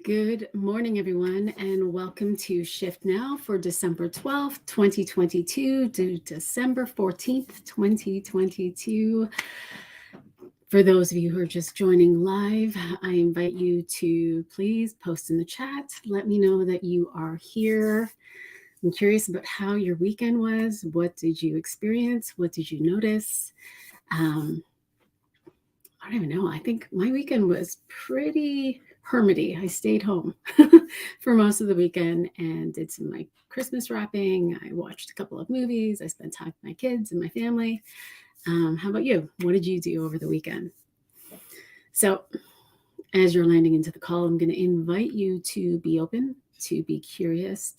Good morning, everyone, and welcome to Shift Now for December 12th, 2022 to December 14th, 2022. For those of you who are just joining live, I invite you to please post in the chat. Let me know that you are here. I'm curious about how your weekend was. What did you experience? What did you notice? I don't even know. I think my weekend was pretty hermity. I stayed home for most of the weekend and did some like Christmas wrapping. I watched a couple of movies. I spent time with my kids and my family. How about you? What did you do over the weekend? So, as you're landing into the call, I'm going to invite you to be open, to be curious,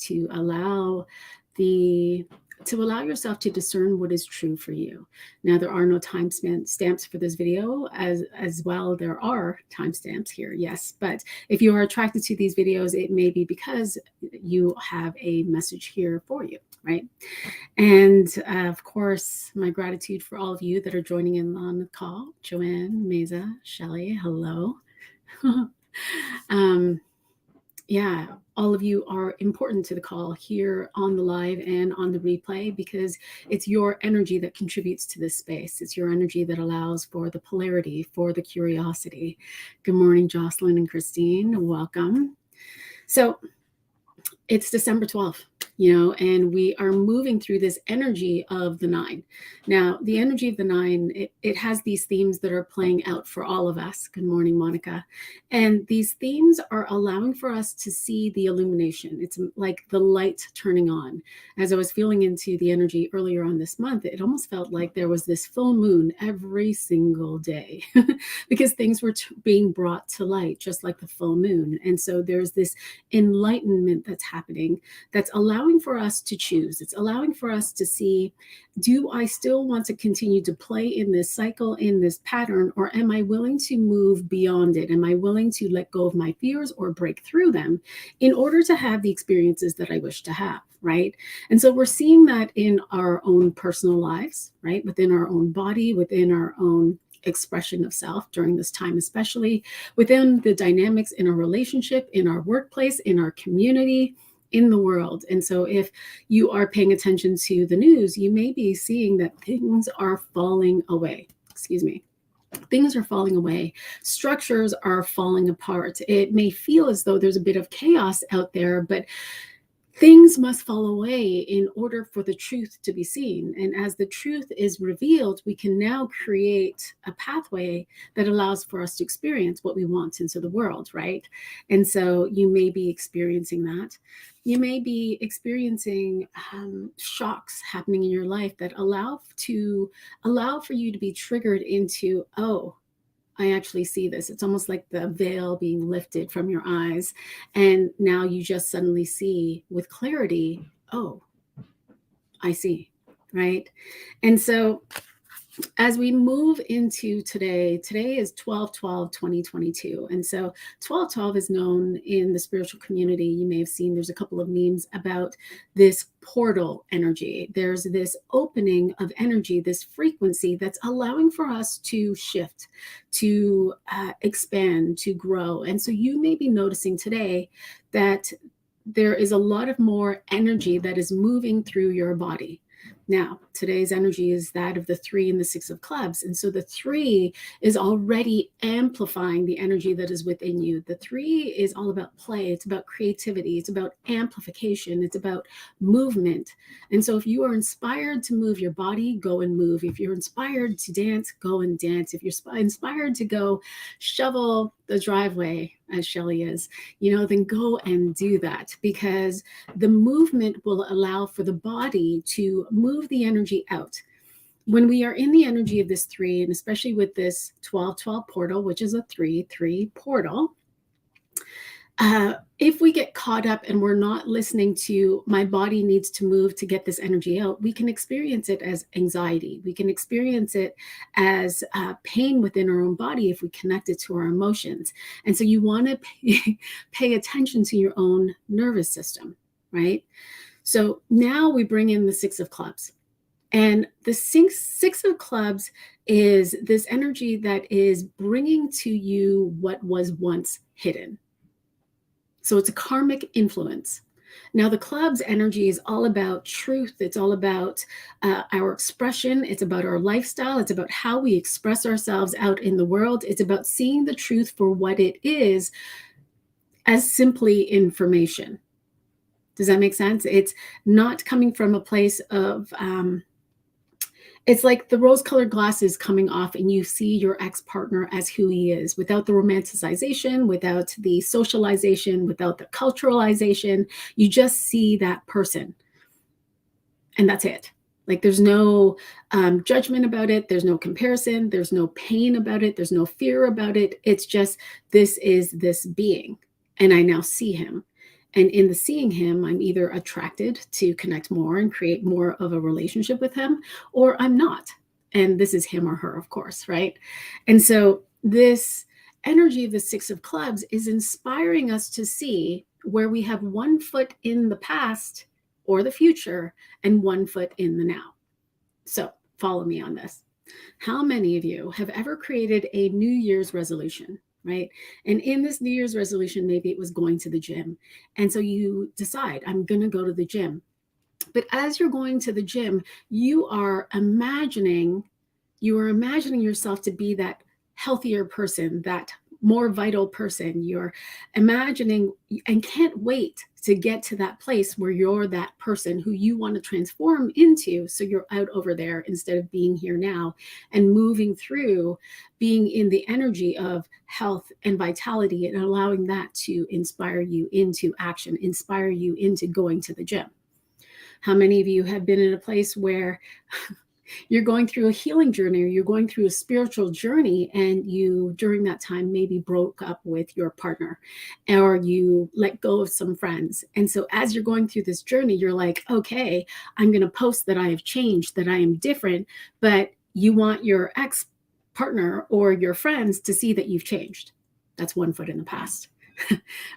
the to allow yourself to discern what is true for you. Now, there are no stamps for this video, as well. There are timestamps here, yes. But if you are attracted to these videos, it may be because you have a message here for you, right? And of course, my gratitude for all of you that are joining in on the call. Joanne, Mesa, Shelley, hello. Yeah, all of you are important to the call here on the live and on the replay because it's your energy that contributes to this space. It's your energy that allows for the polarity, for the curiosity. Good morning, Jocelyn and Christine. Welcome. So it's December 12th, and we are moving through this energy of the nine. Now, the energy of the nine, it has these themes that are playing out for all of us. Good morning, Monica. And these themes are allowing for us to see the illumination. It's like the light turning on. As I was feeling into the energy earlier on this month, it almost felt like there was this full moon every single day because things were being brought to light, just like the full moon. And so there's this enlightenment that's happening that's allowing for us to choose. It's allowing for us to see, do I still want to continue to play in this cycle, in this pattern, or am I willing to move beyond it? Am I willing to let go of my fears or break through them in order to have the experiences that I wish to have, right? And so we're seeing that in our own personal lives, right? Within our own body, within our own expression of self during this time, especially within the dynamics in our relationship, in our workplace, in our community, in the world. And so if you are paying attention to the news, you may be seeing that things are falling away. Excuse me. Things are falling away. Structures are falling apart. It may feel as though there's a bit of chaos out there, but things must fall away in order for the truth to be seen. And as the truth is revealed, we can now create a pathway that allows for us to experience what we want into the world, right? And so you may be experiencing that. You may be experiencing shocks happening in your life that allow for you to be triggered into, oh, I actually see this. It's almost like the veil being lifted from your eyes. And now you just suddenly see with clarity, oh, I see, right? And so as we move into today is 12/12/2022. And so 12/12 is known in the spiritual community. You may have seen there's a couple of memes about this portal energy. There's this opening of energy, this frequency that's allowing for us to shift, to expand, to grow. And so you may be noticing today that there is a lot of more energy that is moving through your body. Now, today's energy is that of the 3 and the 6 of clubs. And so the 3 is already amplifying the energy that is within you. The 3 is all about play. It's about creativity. It's about amplification. It's about movement. And so if you are inspired to move your body, go and move. If you're inspired to dance, go and dance. If you're inspired to go shovel the driveway, as Shelley is, then go and do that, because the movement will allow for the body to move the energy out. When we are in the energy of this 3, and especially with this 12/12 portal, which is a 3/3 portal, if we get caught up and we're not listening to my body needs to move to get this energy out, we can experience it as anxiety. We can experience it as pain within our own body if we connect it to our emotions. And so you want to pay attention to your own nervous system, right? So now we bring in the 6 of clubs. And the 6 of clubs is this energy that is bringing to you what was once hidden. So it's a karmic influence. Now, the club's energy is all about truth. It's all about our expression. It's about our lifestyle. It's about how we express ourselves out in the world. It's about seeing the truth for what it is, as simply information. Does that make sense? It's not coming from a place of, it's like the rose-colored glasses coming off and you see your ex-partner as who he is, without the romanticization, without the socialization, without the culturalization. You just see that person, and that's it. Like, there's no judgment about it. There's no comparison. There's no pain about it. There's no fear about it. It's just, this is this being, and I now see him. And in the seeing him, I'm either attracted to connect more and create more of a relationship with him, or I'm not. And this is him or her, of course, right? And so this energy of the Six of Clubs is inspiring us to see where we have one foot in the past or the future and one foot in the now. So follow me on this. How many of you have ever created a New Year's resolution, right? And in this New Year's resolution, maybe it was going to the gym. And so you decide, I'm going to go to the gym. But as you're going to the gym, you are imagining yourself to be that healthier person, that more vital person. You're imagining and can't wait to get to that place where you're that person who you want to transform into. So you're out over there instead of being here now and moving through, being in the energy of health and vitality, and allowing that to inspire you into action, inspire you into going to the gym. How many of you have been in a place where you're going through a healing journey, or you're going through a spiritual journey, and you, during that time, maybe broke up with your partner, or you let go of some friends? And so as you're going through this journey, you're like, okay, I'm going to post that I have changed, that I am different, but you want your ex-partner or your friends to see that you've changed. That's one foot in the past,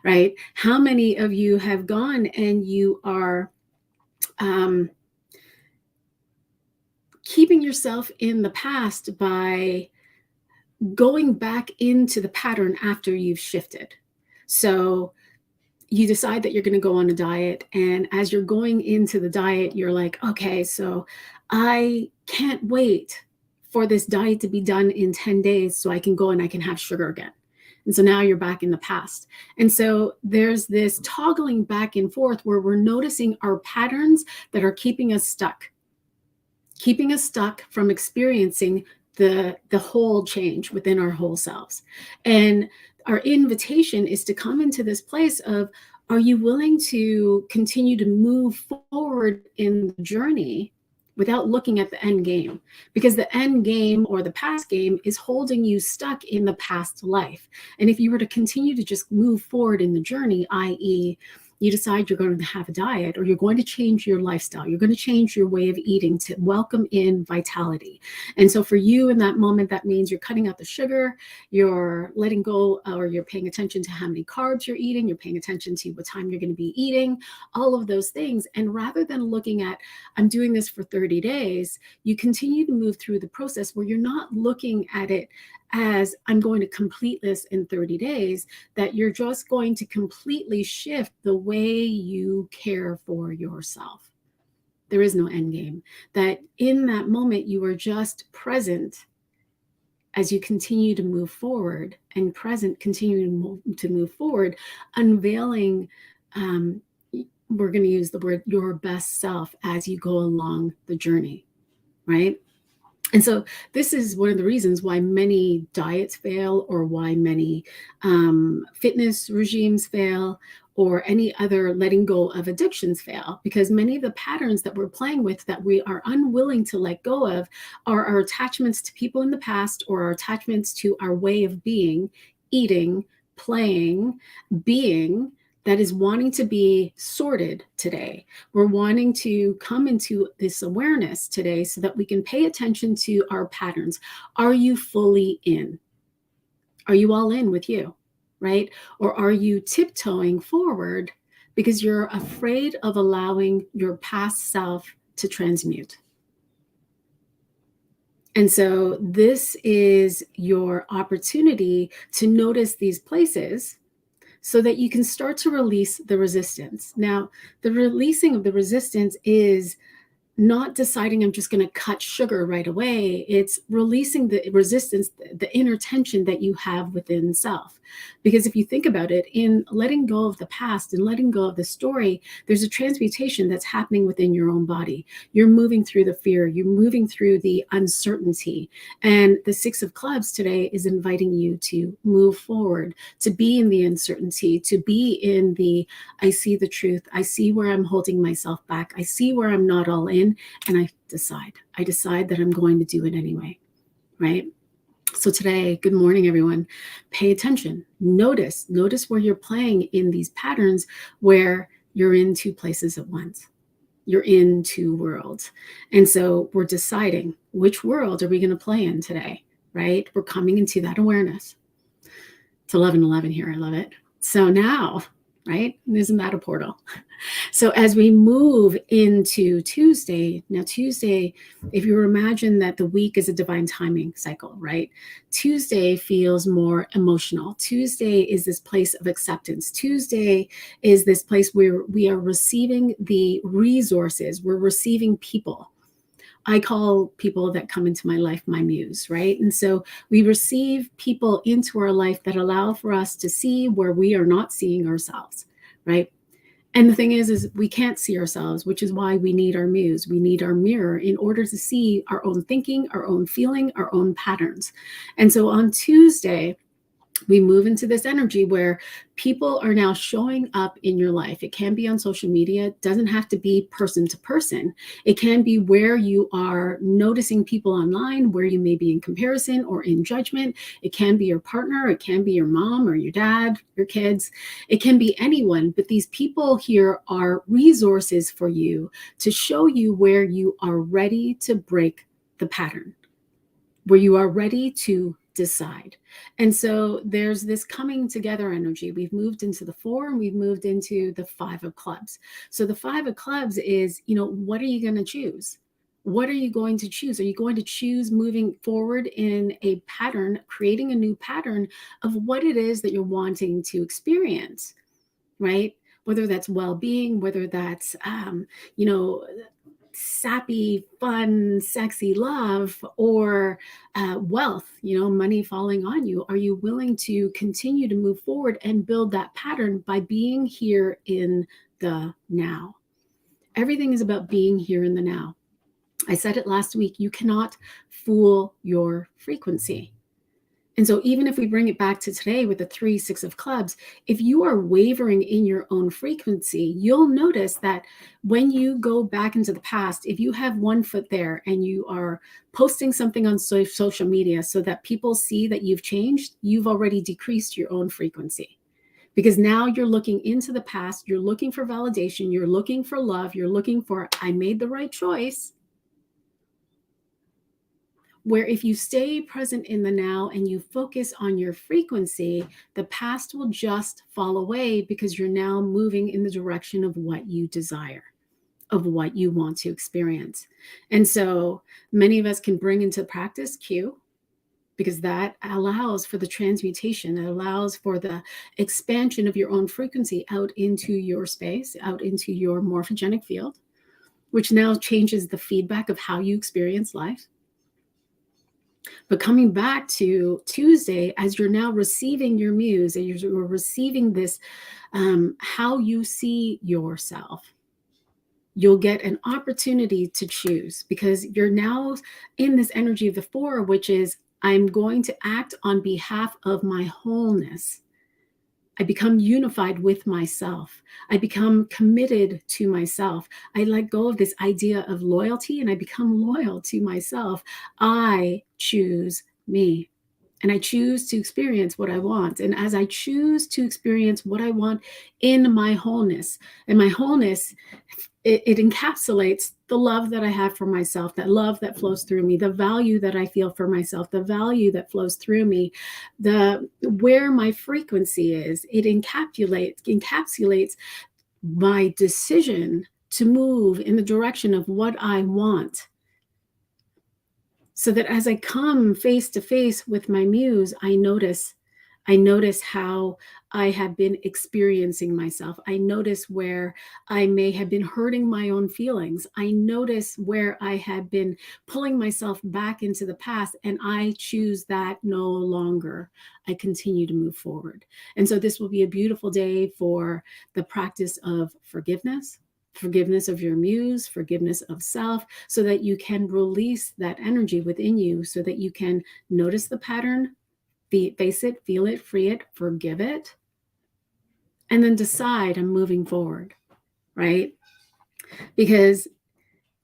right? How many of you have gone and you are keeping yourself in the past by going back into the pattern after you've shifted? So you decide that you're going to go on a diet, and as you're going into the diet, you're like, okay, so I can't wait for this diet to be done in 10 days so I can go and I can have sugar again. And so now you're back in the past. And so there's this toggling back and forth where we're noticing our patterns that are keeping us stuck from experiencing the whole change within our whole selves. And our invitation is to come into this place of, are you willing to continue to move forward in the journey without looking at the end game? Because the end game or the past game is holding you stuck in the past life. And if you were to continue to just move forward in the journey, i.e., you decide you're going to have a diet, or you're going to change your lifestyle, you're going to change your way of eating to welcome in vitality. And so for you in that moment, that means you're cutting out the sugar, you're letting go, or you're paying attention to how many carbs you're eating, you're paying attention to what time you're going to be eating, all of those things. And rather than looking at, I'm doing this for 30 days, you continue to move through the process where you're not looking at it as, I'm going to complete this in 30 days, that you're just going to completely shift the way you care for yourself. There is no end game. That in that moment, you are just present as you continue to move forward, and present, continuing to move forward, unveiling, we're going to use the word, your best self as you go along the journey, right? And so this is one of the reasons why many diets fail, or why many fitness regimes fail, or any other letting go of addictions fail, because many of the patterns that we're playing with that we are unwilling to let go of are our attachments to people in the past, or our attachments to our way of being, eating, playing, being, that is wanting to be sorted today. We're wanting to come into this awareness today so that we can pay attention to our patterns. Are you fully in? Are you all in with you, right? Or are you tiptoeing forward because you're afraid of allowing your past self to transmute? And so this is your opportunity to notice these places, so that you can start to release the resistance. Now, the releasing of the resistance is not deciding I'm just going to cut sugar right away. It's releasing the resistance, the inner tension that you have within self. Because if you think about it, in letting go of the past and letting go of the story, there's a transmutation that's happening within your own body. You're moving through the fear, you're moving through the uncertainty. And the Six of Clubs today is inviting you to move forward, to be in the uncertainty, to be in the, I see the truth, I see where I'm holding myself back, I see where I'm not all in, and I decide that I'm going to do it anyway, right? So today, good morning, everyone. Pay attention. Notice where you're playing in these patterns where you're in two places at once. You're in two worlds. And so we're deciding which world are we going to play in today, right? We're coming into that awareness. It's 11:11 here. I love it. So now, right? Isn't that a portal? So as we move into Tuesday, now Tuesday, if you imagine that the week is a divine timing cycle, right? Tuesday feels more emotional. Tuesday is this place of acceptance. Tuesday is this place where we are receiving the resources. We're receiving people. I call people that come into my life my muse, right? And so we receive people into our life that allow for us to see where we are not seeing ourselves, right? And the thing is we can't see ourselves, which is why we need our muse. We need our mirror in order to see our own thinking, our own feeling, our own patterns. And so on Tuesday, we move into this energy where people are now showing up in your life. It can be on social media. It doesn't have to be person to person. It can be where you are noticing people online, where you may be in comparison or in judgment. It can be your partner. It can be your mom or your dad, your kids. It can be anyone. But these people here are resources for you to show you where you are ready to break the pattern, where you are ready to decide. And so there's this coming together energy. We've moved into the 4 and we've moved into the 5 of clubs. So the 5 of clubs is, what are you going to choose? What are you going to choose? Are you going to choose moving forward in a pattern, creating a new pattern of what it is that you're wanting to experience, right? Whether that's well-being, whether that's, sappy, fun, sexy love, or wealth, money falling on you. Are you willing to continue to move forward and build that pattern by being here in the now? Everything is about being here in the now. I said it last week, you cannot fool your frequency. And so even if we bring it back to today with the 3, 6 of clubs, if you are wavering in your own frequency, you'll notice that when you go back into the past, if you have one foot there and you are posting something on social media so that people see that you've changed, you've already decreased your own frequency. Because now you're looking into the past, you're looking for validation, you're looking for love, you're looking for, I made the right choice. Where if you stay present in the now and you focus on your frequency, the past will just fall away because you're now moving in the direction of what you desire, of what you want to experience. And so many of us can bring into practice Q, because that allows for the transmutation. It allows for the expansion of your own frequency out into your space, out into your morphogenic field, which now changes the feedback of how you experience life. But coming back to Tuesday, as you're now receiving your muse, and you're receiving this, how you see yourself, you'll get an opportunity to choose, because you're now in this energy of the 4, which is, I'm going to act on behalf of my wholeness. I become unified with myself. I become committed to myself. I let go of this idea of loyalty and I become loyal to myself. I choose me and I choose to experience what I want. And as I choose to experience what I want in my wholeness, and my wholeness, it encapsulates the love that I have for myself, that love that flows through me, the value that I feel for myself, the value that flows through me, where my frequency is. It encapsulates my decision to move in the direction of what I want. So that as I come face to face with my muse, I notice I notice how I have been experiencing myself. I notice where I may have been hurting my own feelings. I notice where I have been pulling myself back into the past, and I choose that no longer. I continue to move forward. And so this will be a beautiful day for the practice of forgiveness. Forgiveness of your muse, forgiveness of self, so that you can release that energy within you, so that you can notice the pattern, face it, feel it, free it, forgive it, and then decide I'm moving forward, right? Because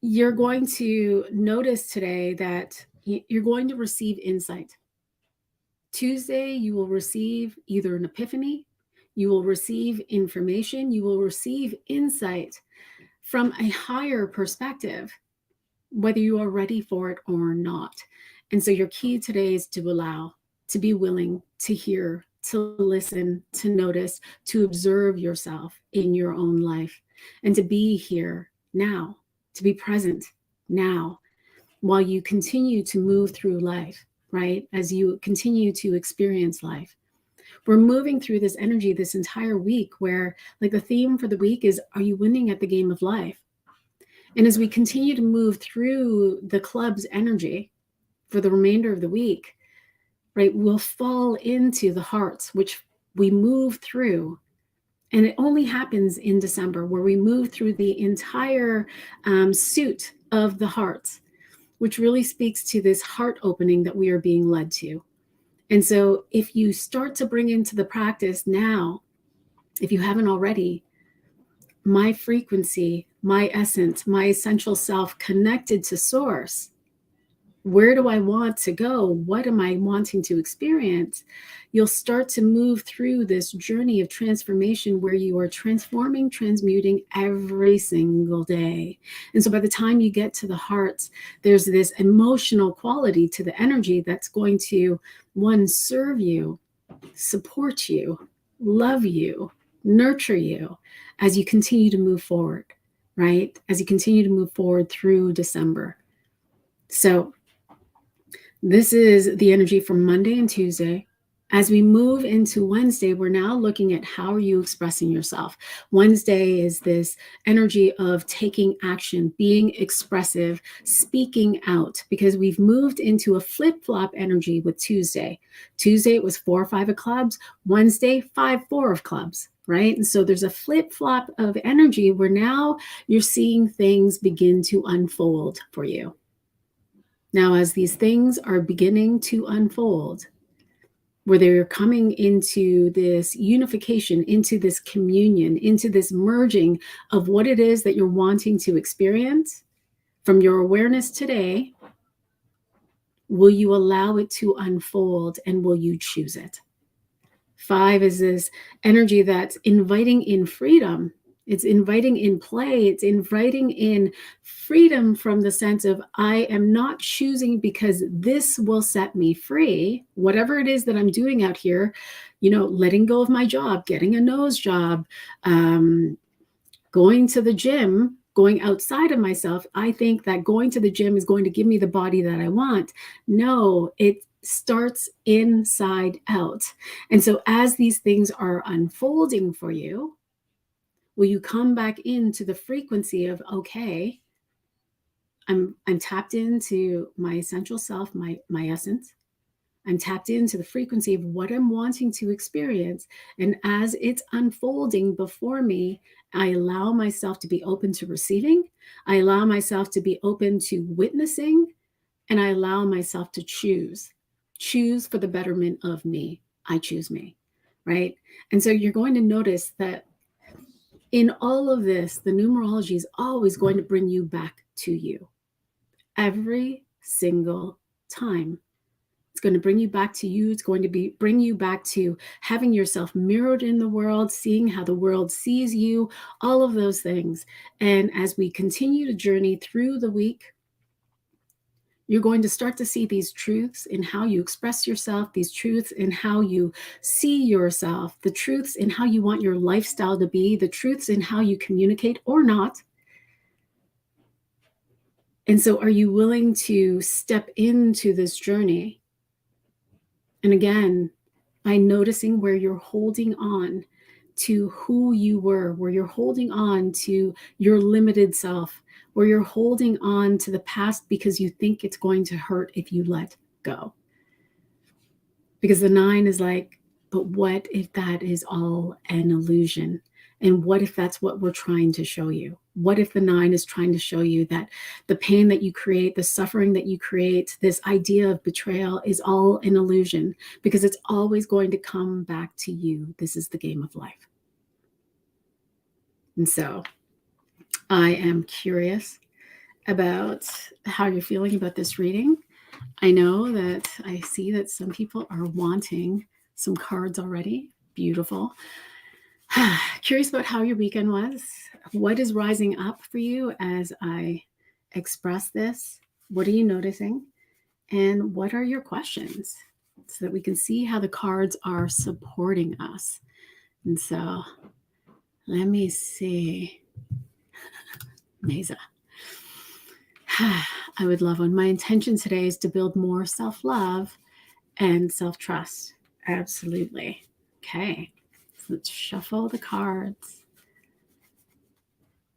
you're going to notice today that you're going to receive insight. Tuesday, you will receive either an epiphany, you will receive information, you will receive insight from a higher perspective, whether you are ready for it or not. And so your key today is to allow, to be willing to hear, to listen, to notice, to observe yourself in your own life, and to be here now, to be present now while you continue to move through life, right? As you continue to experience life. We're moving through this energy this entire week where, like, the theme for the week is, are you winning at the game of life? And as we continue to move through the club's energy for the remainder of the week, right, we'll fall into the hearts, which we move through. And it only happens in December, where we move through the entire suit of the hearts, which really speaks to this heart opening that we are being led to. And so if you start to bring into the practice now, if you haven't already, my frequency, my essence, my essential self connected to source, where do I want to go? What am I wanting to experience? You'll start to move through this journey of transformation where you are transforming, transmuting every single day. And so by the time you get to the hearts, there's this emotional quality to the energy that's going to, one, serve you, support you, love you, nurture you as you continue to move forward, right? As you continue to move forward through December. So this is the energy for Monday and Tuesday. As we move into Wednesday, we're now looking at how are you expressing yourself. Wednesday is this energy of taking action, being expressive, speaking out, because we've moved into a flip-flop energy with Tuesday. Tuesday, it was 4 or 5 of clubs. Wednesday, 5, 4 of clubs, right? And so there's a flip-flop of energy where now you're seeing things begin to unfold for you. Now, as these things are beginning to unfold, where they're coming into this unification, into this communion, into this merging of what it is that you're wanting to experience from your awareness today, will you allow it to unfold and will you choose it? 5 is this energy that's inviting in freedom. It's inviting in play. It's inviting in freedom from the sense of, I am not choosing because this will set me free. Whatever it is that I'm doing out here, letting go of my job, getting a nose job, going to the gym, going outside of myself. I think that going to the gym is going to give me the body that I want. No, it starts inside out. And so as these things are unfolding for you, will you come back into the frequency of, okay, I'm tapped into my essential self, my essence. I'm tapped into the frequency of what I'm wanting to experience. And as it's unfolding before me, I allow myself to be open to receiving. I allow myself to be open to witnessing. And I allow myself to choose for the betterment of me. I choose me, right? And so you're going to notice that in all of this, the numerology is always going to bring you back to you every single time. It's going to bring you back to you. It's going to bring you back to having yourself mirrored in the world, seeing how the world sees you, all of those things. And as we continue to journey through the week, you're going to start to see these truths in how you express yourself, these truths in how you see yourself, the truths in how you want your lifestyle to be, the truths in how you communicate or not. And so are you willing to step into this journey? And again, by noticing where you're holding on to who you were, where you're holding on to your limited self, where you're holding on to the past because you think it's going to hurt if you let go. Because the 9 is like, but what if that is all an illusion? And what if that's what we're trying to show you? What if the 9 is trying to show you that the pain that you create, the suffering that you create, this idea of betrayal is all an illusion, because it's always going to come back to you. This is the game of life. And so I am curious about how you're feeling about this reading. I know that I see that some people are wanting some cards already. Beautiful. Curious about how your weekend was. What is rising up for you as I express this? What are you noticing? And what are your questions? So that we can see how the cards are supporting us. And so let me see. Mesa. I would love one. My intention today is to build more self-love and self-trust. Absolutely. Okay. So let's shuffle the cards.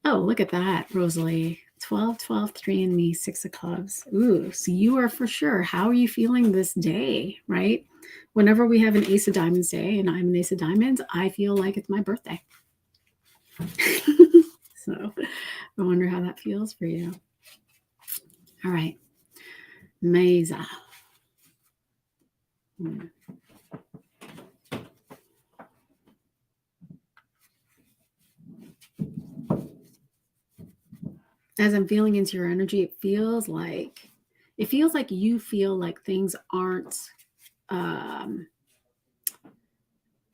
Oh, look at that, Rosalie. 12, 12, 3 and me, 6 of clubs. Ooh, so you are for sure. How are you feeling this day, right? Whenever we have an Ace of Diamonds day and I'm an Ace of Diamonds, I feel like it's my birthday. So I wonder how that feels for you. All right. Mesa. As I'm feeling into your energy, it feels like you feel like things aren't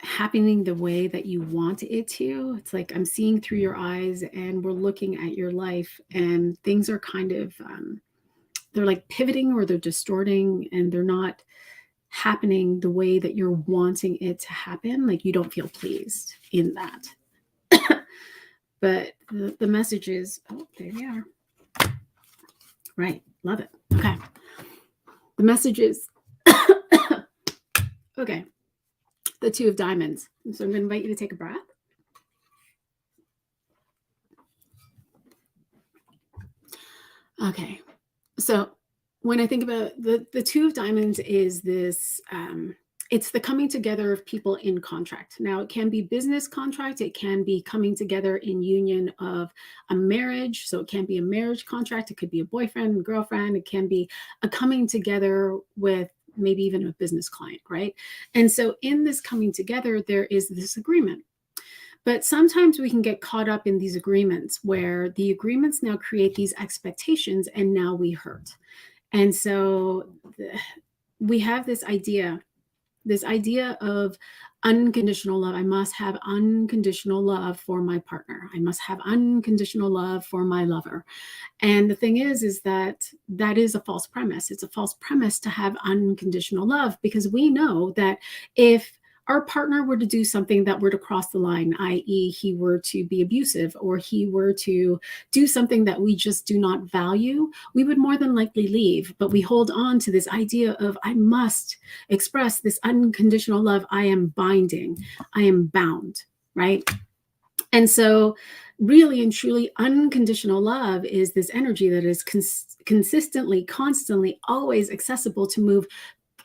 happening the way that you want it to. It's like I'm seeing through your eyes and we're looking at your life and things are kind of, they're like pivoting or they're distorting and they're not happening the way that you're wanting it to happen. Like you don't feel pleased in that. But the message is, oh, there we are. Right. Love it. Okay. The message is, okay, the 2 of Diamonds. So I'm going to invite you to take a breath. Okay. So when I think about the 2 of Diamonds is this, it's the coming together of people in contract. Now, it can be business contract. It can be coming together in union of a marriage. So it can be a marriage contract. It could be a boyfriend and girlfriend. It can be a coming together with maybe even a business client, right? And so in this coming together, there is this agreement. But sometimes we can get caught up in these agreements where the agreements now create these expectations and now we hurt. And so we have this idea of unconditional love. I must have unconditional love for my partner. I must have unconditional love for my lover. And the thing is that is a false premise. It's a false premise to have unconditional love, because we know that if our partner were to do something that were to cross the line, i.e. he were to be abusive or he were to do something that we just do not value, we would more than likely leave. But we hold on to this idea of I must express this unconditional love. I am binding. I am bound, right? And so really and truly unconditional love is this energy that is consistently, constantly, always accessible to move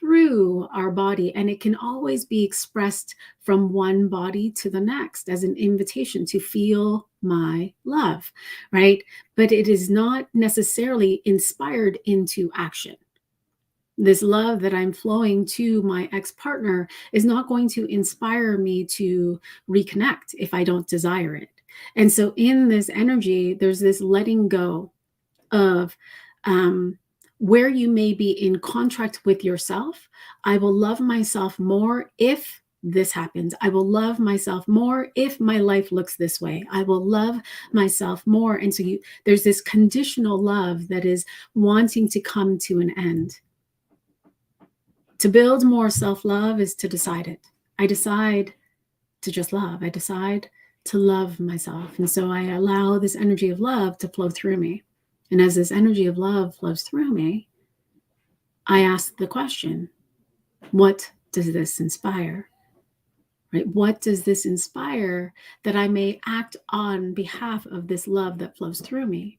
through our body, and it can always be expressed from one body to the next as an invitation to feel my love, right? But it is not necessarily inspired into action. This love that I'm flowing to my ex-partner is not going to inspire me to reconnect if I don't desire it. And so in this energy, there's this letting go of where you may be in contract with yourself. I will love myself more if this happens. I will love myself more if my life looks this way. I will love myself more. And so there's this conditional love that is wanting to come to an end. To build more self-love is to decide it. I decide to just love. I decide to love myself. And so I allow this energy of love to flow through me. And as this energy of love flows through me, I ask the question, what does this inspire? Right? What does this inspire that I may act on behalf of this love that flows through me?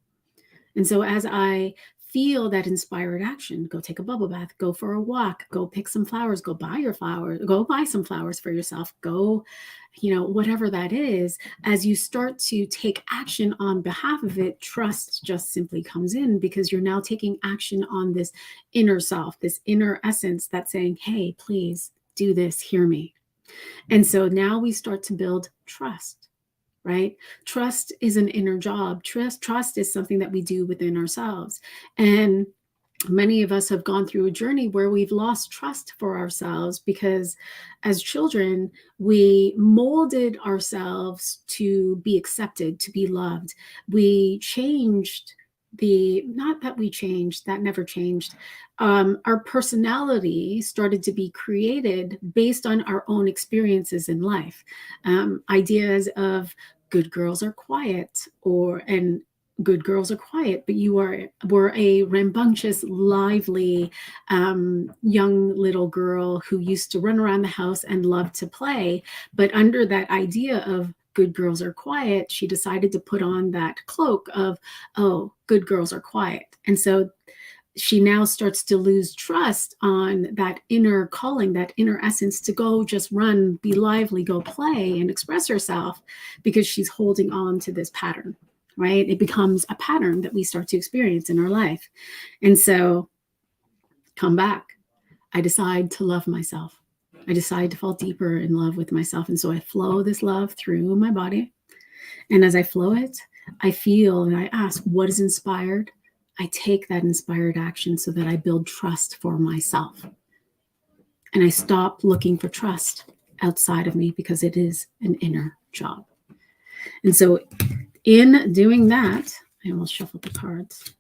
And so as I feel that inspired action, go take a bubble bath, go for a walk, go pick some flowers, go buy your flowers, go buy some flowers for yourself, go, whatever that is, as you start to take action on behalf of it, trust just simply comes in, because you're now taking action on this inner self, this inner essence that's saying, hey, please do this, hear me. And so now we start to build trust, right? Trust is an inner job. Trust is something that we do within ourselves. And many of us have gone through a journey where we've lost trust for ourselves, because as children, we molded ourselves to be accepted, to be loved. We changed not that we changed, that never changed. Our personality started to be created based on our own experiences in life. Ideas of good girls are quiet, and good girls are quiet, but were a rambunctious, lively, young little girl who used to run around the house and love to play. But under that idea of good girls are quiet, she decided to put on that cloak of, oh, good girls are quiet. And so she now starts to lose trust on that inner calling, that inner essence to go just run, be lively, go play and express herself, because she's holding on to this pattern, right? It becomes a pattern that we start to experience in our life. And so come back. I decide to love myself. I decide to fall deeper in love with myself. And so I flow this love through my body. And as I flow it, I feel and I ask, what is inspired? I take that inspired action so that I build trust for myself. And I stop looking for trust outside of me, because it is an inner job. And so in doing that, I will shuffle the cards.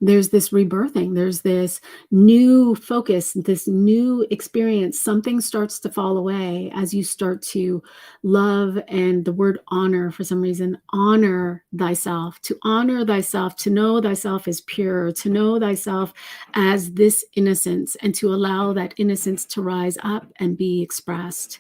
There's this rebirthing, there's this new focus, this new experience. Something starts to fall away as you start to love, and the word honor, for some reason, honor thyself, to know thyself as pure, to know thyself as this innocence, and to allow that innocence to rise up and be expressed.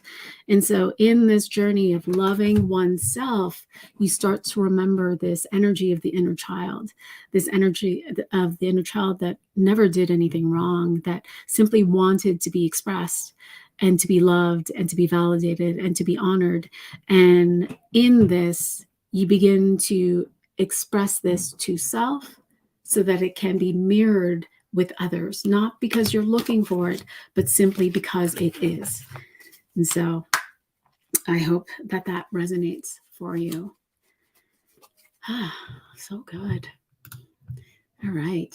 And so in this journey of loving oneself, you start to remember this energy of the inner child, this energy of the inner child that never did anything wrong, that simply wanted to be expressed and to be loved and to be validated and to be honored. And in this, you begin to express this to self so that it can be mirrored with others, not because you're looking for it, but simply because it is. And so I hope that that resonates for you. So good. All right.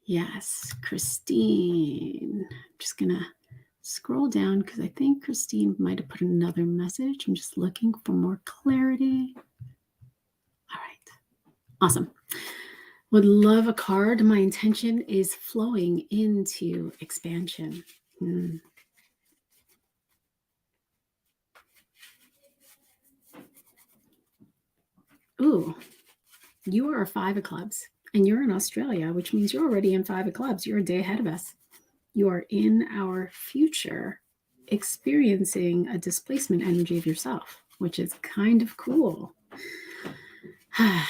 Yes, Christine. I'm just going to scroll down because I think Christine might have put another message. I'm just looking for more clarity. All right. Awesome. Would love a card. My intention is flowing into expansion. Ooh, you are a 5 of clubs. And you're in Australia, which means you're already in 5 of clubs. You're a day ahead of us. You are in our future experiencing a displacement energy of yourself, which is kind of cool. My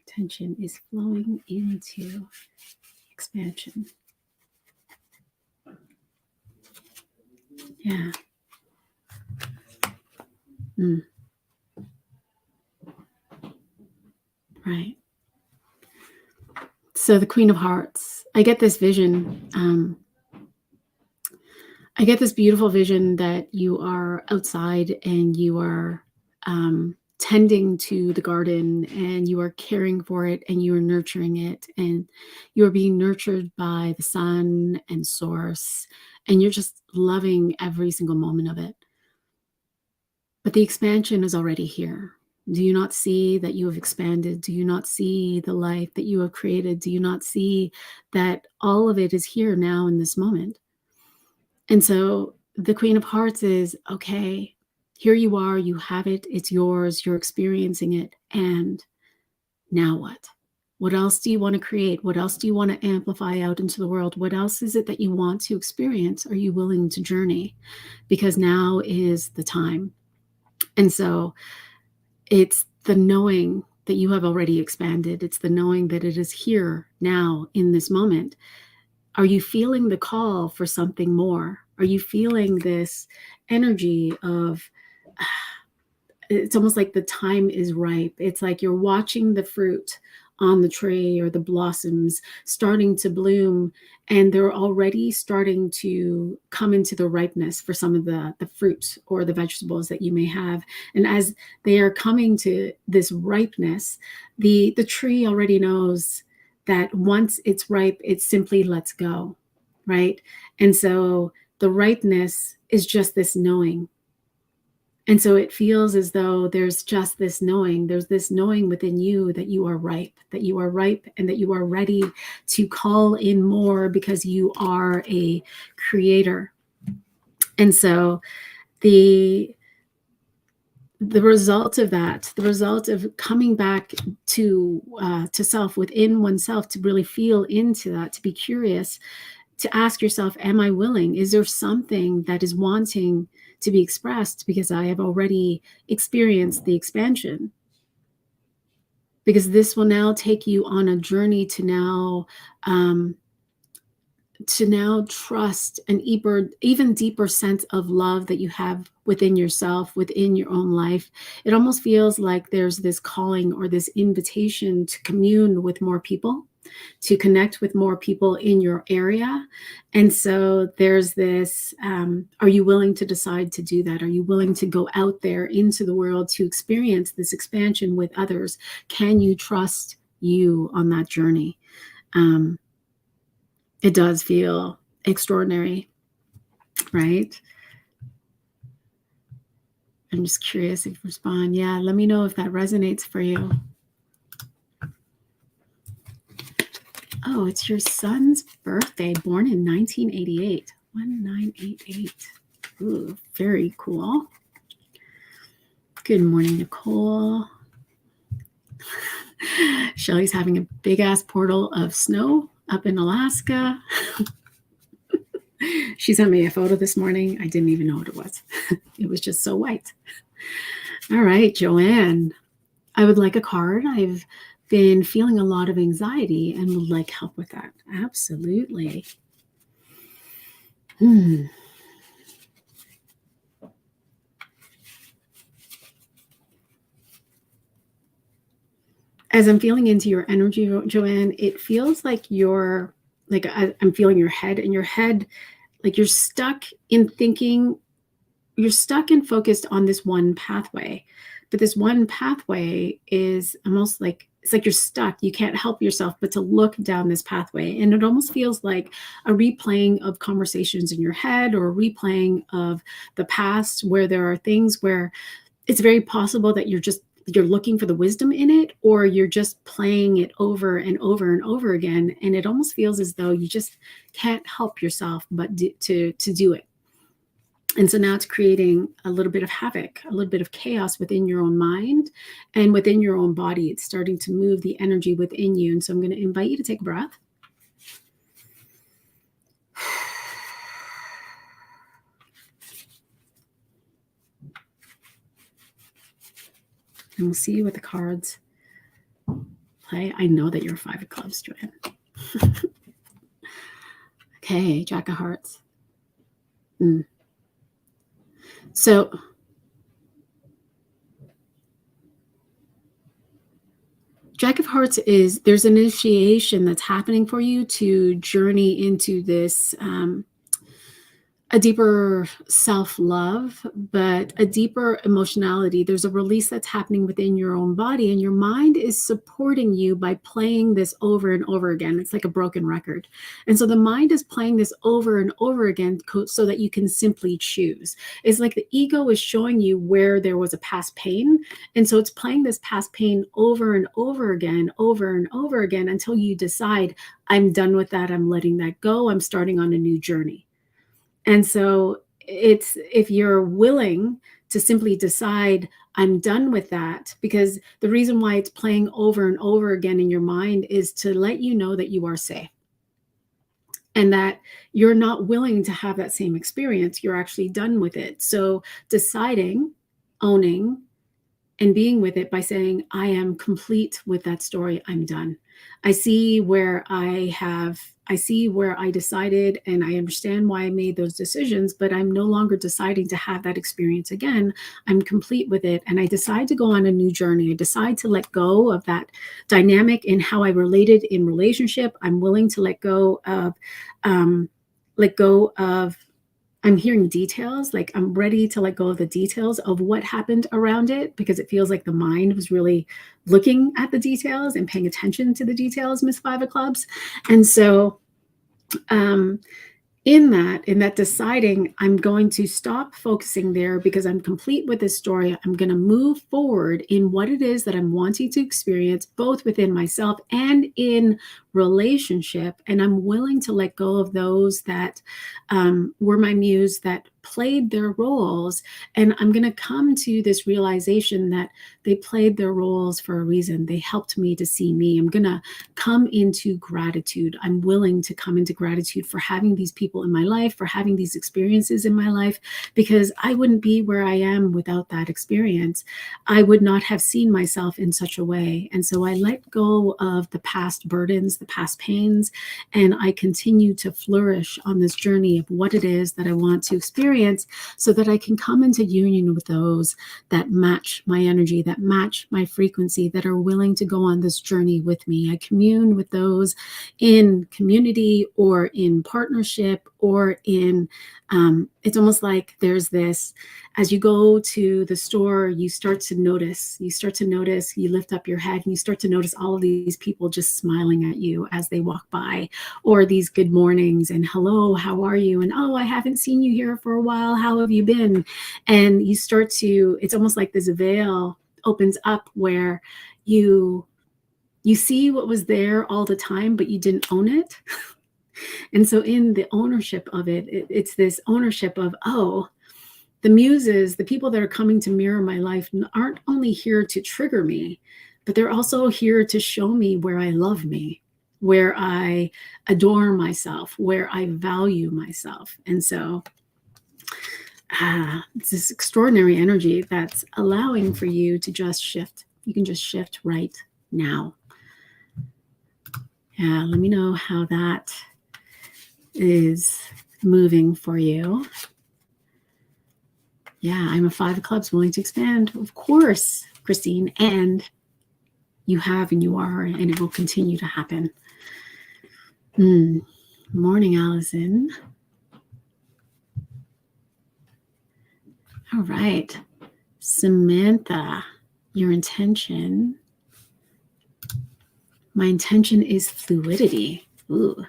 attention is flowing into expansion. Yeah. Right. So the Queen of Hearts, I get this vision. I get this beautiful vision that you are outside and you are tending to the garden, and you are caring for it, and you are nurturing it, and you are being nurtured by the sun and source, and you're just loving every single moment of it. But the expansion is already here. Do you not see that you have expanded? Do you not see the life that you have created? Do you not see that all of it is here now in this moment? And so the Queen of Hearts is, okay, here you are, you have it, it's yours, you're experiencing it, and now what? What else do you want to create? What else do you want to amplify out into the world? What else is it that you want to experience? Are you willing to journey? Because now is the time. And so it's the knowing that you have already expanded. It's the knowing that it is here now in this moment. Are you feeling the call for something more? Are you feeling this energy of, it's almost like the time is ripe. It's like you're watching the fruit on the tree or the blossoms starting to bloom, and they're already starting to come into the ripeness for some of the fruits or the vegetables that you may have. And as they are coming to this ripeness, the tree already knows that once it's ripe, it simply lets go, right? And so the ripeness is just this knowing. And so it feels as though there's just this knowing, there's this knowing within you that you are ripe, and that you are ready to call in more because you are a creator. And so the result of that, the result of coming back to self, within oneself, to really feel into that, to be curious, to ask yourself, am I willing? Is there something that is wanting to be expressed because I have already experienced the expansion? Because this will now take you on a journey to now trust an even deeper sense of love that you have within yourself, within your own life. It almost feels like there's this calling or this invitation to commune with more people, to connect with more people in your area. And so there's this, are you willing to decide to do that? Are you willing to go out there into the world to experience this expansion with others? Can you trust you on that journey? It does feel extraordinary, right? I'm just curious if you respond. Yeah, let me know if that resonates for you. Oh, it's your son's birthday, born in 1988. 1988. Ooh, very cool. Good morning, Nicole. Shelly's having a big ass portal of snow up in Alaska. She sent me a photo this morning. I didn't even know what it was. It was just so white. All right, Joanne. I would like a card. I've been feeling a lot of anxiety and would like help with that. Absolutely. As I'm feeling into your energy, Joanne, it feels like you're like, I'm feeling your head, and your head, like you're stuck in thinking, you're stuck and focused on this one pathway. But this one pathway is almost like, it's like you're stuck. You can't help yourself but to look down this pathway. And it almost feels like a replaying of conversations in your head, or a replaying of the past, where there are things where it's very possible that you're looking for the wisdom in it, or you're just playing it over and over and over again. And it almost feels as though you just can't help yourself but to do it. And so now it's creating a little bit of havoc, a little bit of chaos within your own mind and within your own body. It's starting to move the energy within you. And so I'm going to invite you to take a breath. And we'll see what the cards play. I know that you're 5 of clubs, Joanne. Okay, Jack of Hearts. So Jack of Hearts is, there's an initiation that's happening for you to journey into this, a deeper self-love, but a deeper emotionality. There's a release that's happening within your own body, and your mind is supporting you by playing this over and over again. It's like a broken record. And so the mind is playing this over and over again so that you can simply choose. It's like the ego is showing you where there was a past pain. And so it's playing this past pain over and over again, until you decide, I'm done with that. I'm letting that go. I'm starting on a new journey. And so it's, if you're willing to simply decide, I'm done with that, because the reason why it's playing over and over again in your mind is to let you know that you are safe and that you're not willing to have that same experience. You're actually done with it. So deciding, owning, and being with it by saying, I am complete with that story. I'm done. I see where I decided, and I understand why I made those decisions, but I'm no longer deciding to have that experience again. I'm complete with it. And I decide to go on a new journey. I decide to let go of that dynamic in how I related in relationship. I'm willing to let go of, I'm hearing details, like I'm ready to let go of the details of what happened around it, because it feels like the mind was really looking at the details and paying attention to the details, Miss Five of Clubs. And so in that deciding, I'm going to stop focusing there because I'm complete with this story. I'm going to move forward in what it is that I'm wanting to experience, both within myself and in relationship. And I'm willing to let go of those that were my muse, that played their roles. And I'm going to come to this realization that they played their roles for a reason. They helped me to see me. I'm going to come into gratitude. I'm willing to come into gratitude for having these people in my life, for having these experiences in my life, because I wouldn't be where I am without that experience. I would not have seen myself in such a way. And so I let go of the past burdens, the past pains, and I continue to flourish on this journey of what it is that I want to experience, so that I can come into union with those that match my energy, that match my frequency, that are willing to go on this journey with me. I commune with those in community or in partnership or in, it's almost like there's this, as you go to the store, you start to notice, you lift up your head and you start to notice all of these people just smiling at you as they walk by, or these good mornings and hello, how are you? And oh, I haven't seen you here for a while. How have you been? And you start to, it's almost like this veil opens up where you see what was there all the time, but you didn't own it. And so in the ownership of it, it's this ownership of, oh, the muses, the people that are coming to mirror my life aren't only here to trigger me, but they're also here to show me where I love me, where I adore myself, where I value myself. And so it's this extraordinary energy that's allowing for you to just shift. You can just shift right now. Yeah, let me know how that is moving for you. Yeah, I'm a Five of Clubs, willing to expand. Of course, Christine. And you have, and you are, and it will continue to happen. Morning, Allison. All right. Samantha, your intention. My intention is fluidity. Ooh.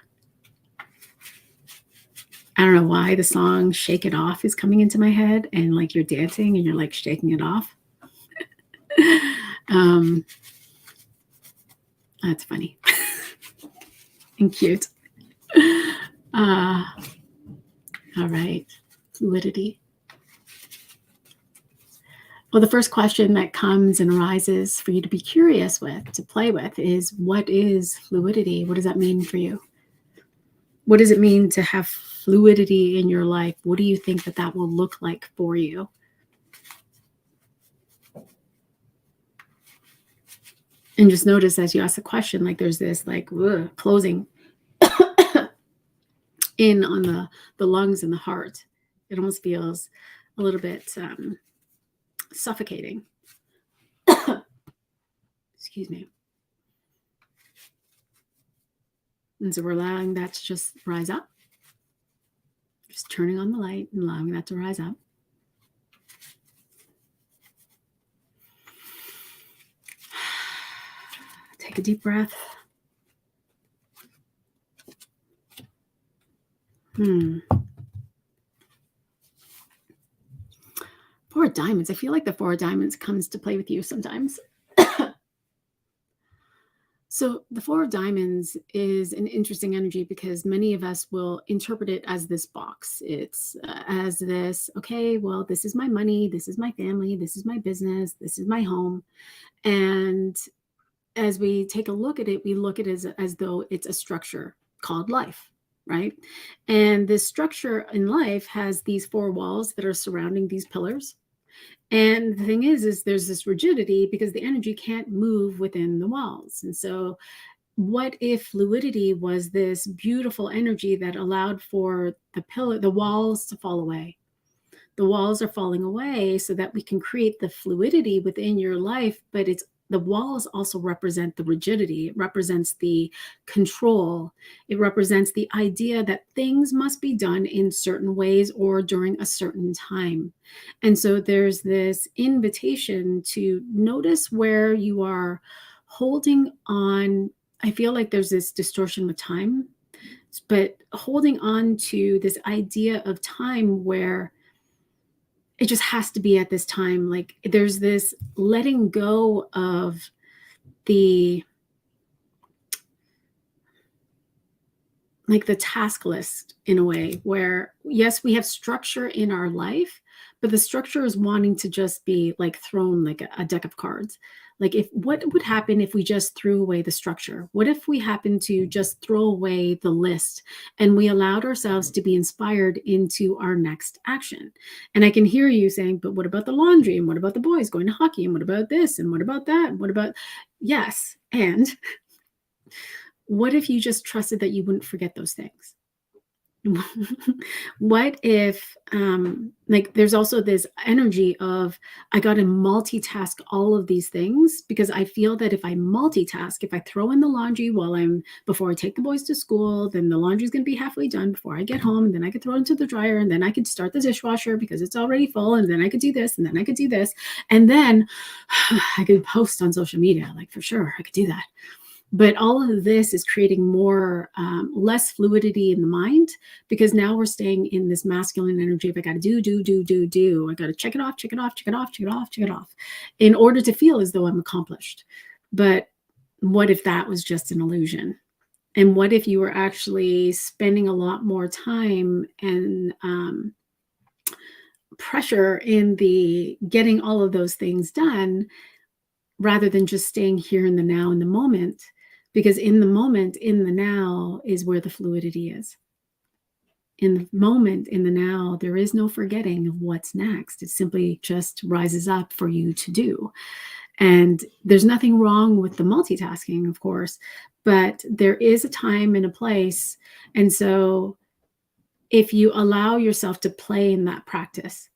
I don't know why the song Shake It Off is coming into my head, and like you're dancing and you're like shaking it off. That's funny and cute. All right, fluidity. Well, the first question that comes and arises for you to be curious with, to play with, is what is fluidity? What does that mean for you? What does it mean to have fluidity in your life? What do you think that that will look like for you? And just notice as you ask the question, like there's this like closing in on the lungs and the heart. It almost feels a little bit suffocating. Excuse me. And so we're allowing that to just rise up. Just turning on the light and allowing that to rise up. Take a deep breath. Four of Diamonds. I feel like the Four of Diamonds comes to play with you sometimes. So the Four of Diamonds is an interesting energy because many of us will interpret it as this box. It's as this, okay, well, this is my money, this is my family, this is my business, this is my home. And as we take a look at it, we look at it as though it's a structure called life, right? And this structure in life has these four walls that are surrounding these pillars. And the thing is there's this rigidity because the energy can't move within the walls. And so what if fluidity was this beautiful energy that allowed for the walls to fall away? The walls are falling away so that we can create the fluidity within your life, but the walls also represent the rigidity. It represents the control. It represents the idea that things must be done in certain ways or during a certain time. And so there's this invitation to notice where you are holding on. I feel like there's this distortion with time, but holding on to this idea of time where it just has to be at this time. Like there's this letting go of the task list in a way where, yes, we have structure in our life, but the structure is wanting to just be like thrown like a deck of cards. Like what would happen if we just threw away the structure? What if we happened to just throw away the list and we allowed ourselves to be inspired into our next action? And I can hear you saying, but what about the laundry? And what about the boys going to hockey? And what about this? And what about that? And what about, yes. And what if you just trusted that you wouldn't forget those things? What if there's also this energy of I got to multitask all of these things because I feel that if I multitask, if I throw in the laundry before I take the boys to school, then the laundry's going to be halfway done before I get home, and then I could throw it into the dryer, and then I could start the dishwasher because it's already full, and then I could do this, and then I could do this, and then I could post on social media. Like, for sure I could do that. But all of this is creating more, less fluidity in the mind, because now we're staying in this masculine energy of I got to do. I got to check it off in order to feel as though I'm accomplished. But what if that was just an illusion? And what if you were actually spending a lot more time and pressure in the getting all of those things done rather than just staying here in the now, in the moment? Because in the moment, in the now, is where the fluidity is. In the moment, in the now, there is no forgetting of what's next. It simply just rises up for you to do. And there's nothing wrong with the multitasking, of course, but there is a time and a place. And so if you allow yourself to play in that practice,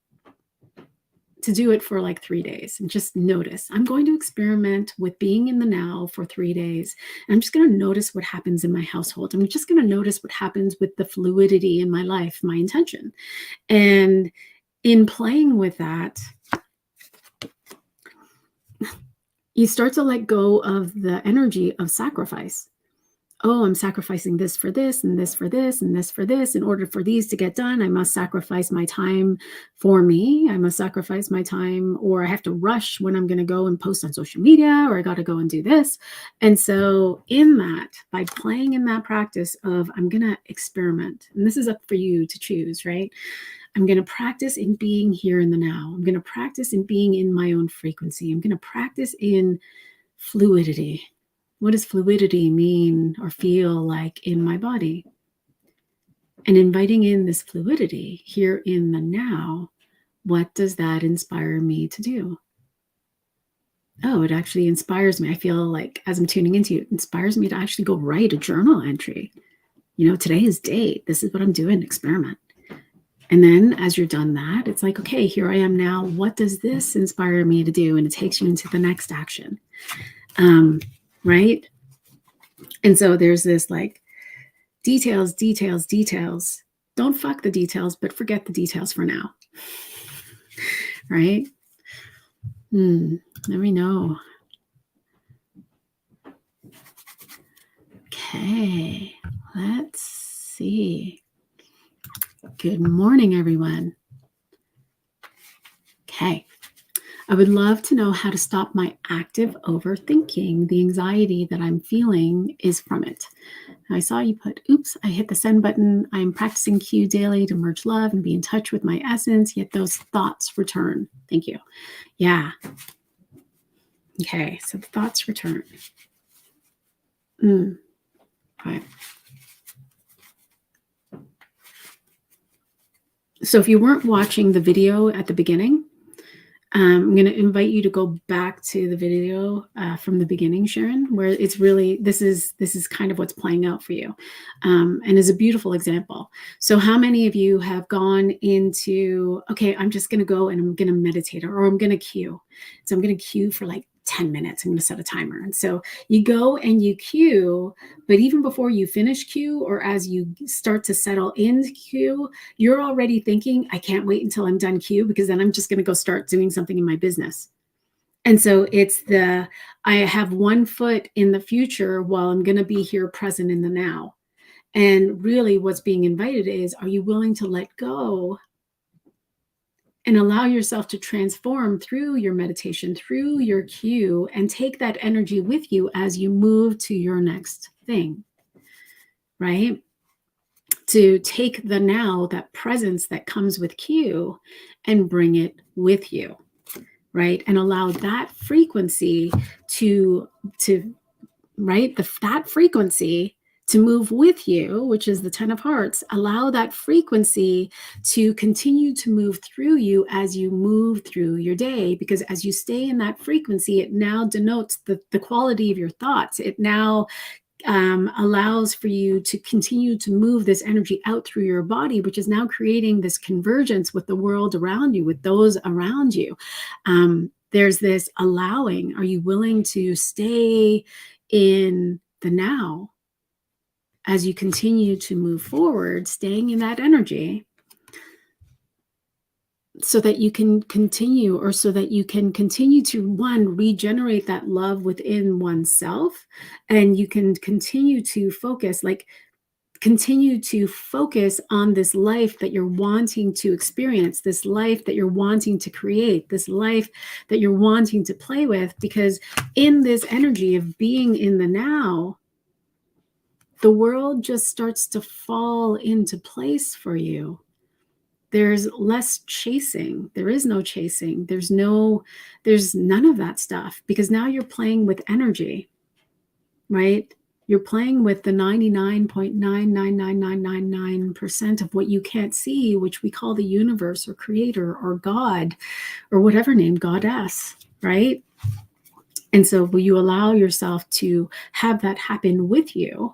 to do it for like 3 days and just notice, I'm going to experiment with being in the now for 3 days. And I'm just going to notice what happens in my household. I'm just going to notice what happens with the fluidity in my life, my intention. And in playing with that, you start to let go of the energy of sacrifice. Oh, I'm sacrificing this for this and this for this and this for this. In order for these to get done, I must sacrifice my time for me. I must sacrifice my time, or I have to rush when I'm going to go and post on social media, or I got to go and do this. And so in that, by playing in that practice of I'm going to experiment, and this is up for you to choose, right? I'm going to practice in being here in the now. I'm going to practice in being in my own frequency. I'm going to practice in fluidity. What does fluidity mean or feel like in my body? And inviting in this fluidity here in the now, what does that inspire me to do? Oh, it actually inspires me. I feel like as I'm tuning into you, it inspires me to actually go write a journal entry. Today is date. This is what I'm doing, experiment. And then as you're done that, it's like, okay, here I am now. What does this inspire me to do? And it takes you into the next action. Right? And so there's this like details. Don't fuck the details, but forget the details for now. Right? Let me know. Okay, let's see. Good morning, everyone. Okay. I would love to know how to stop my active overthinking. The anxiety that I'm feeling is from it. I saw you put, oops, I hit the send button. I'm practicing Q daily to merge love and be in touch with my essence, yet those thoughts return. Thank you. Yeah. Okay, so the thoughts return. Right. So if you weren't watching the video at the beginning, I'm going to invite you to go back to the video from the beginning, Sharon, where it's really, this is kind of what's playing out for you, and is a beautiful example. So how many of you have gone into, okay, I'm just going to go and I'm going to meditate, or I'm going to cue. So I'm going to cue for like 10 minutes. I'm going to set a timer. And so you go and you cue, but even before you finish cue, or as you start to settle into cue, you're already thinking, I can't wait until I'm done cue, because then I'm just going to go start doing something in my business. And so it's I have one foot in the future while I'm going to be here present in the now. And really what's being invited is, are you willing to let go and allow yourself to transform through your meditation, through your cue, and take that energy with you as you move to your next thing, right? To take the now, that presence that comes with cue, and bring it with you, right? And allow that frequency to right, that frequency to move with you, which is the 10 of hearts. Allow that frequency to continue to move through you as you move through your day, because as you stay in that frequency, it now denotes the quality of your thoughts. It now allows for you to continue to move this energy out through your body, which is now creating this convergence with the world around you, with those around you. There's this allowing. Are you willing to stay in the now as you continue to move forward, staying in that energy, so that you can continue, or so that you can continue to, one, regenerate that love within oneself, and you can continue to focus, on this life that you're wanting to experience, this life that you're wanting to create, this life that you're wanting to play with, because in this energy of being in the now, the world just starts to fall into place for you. There's less chasing. There is no chasing. There's none of that stuff, because now you're playing with energy, right? You're playing with the 99.999999% of what you can't see, which we call the universe, or creator, or God, or whatever name, goddess, right? And so will you allow yourself to have that happen with you,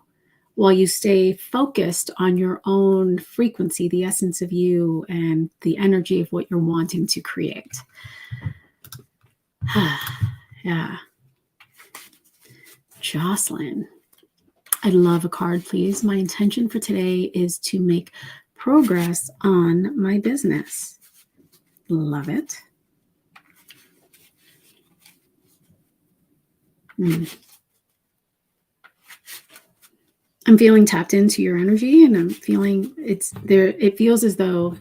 while you stay focused on your own frequency, the essence of you, and the energy of what you're wanting to create? Yeah. Jocelyn, I'd love a card, please. My intention for today is to make progress on my business. Love it. I'm feeling tapped into your energy, and I'm feeling it's there. It feels as though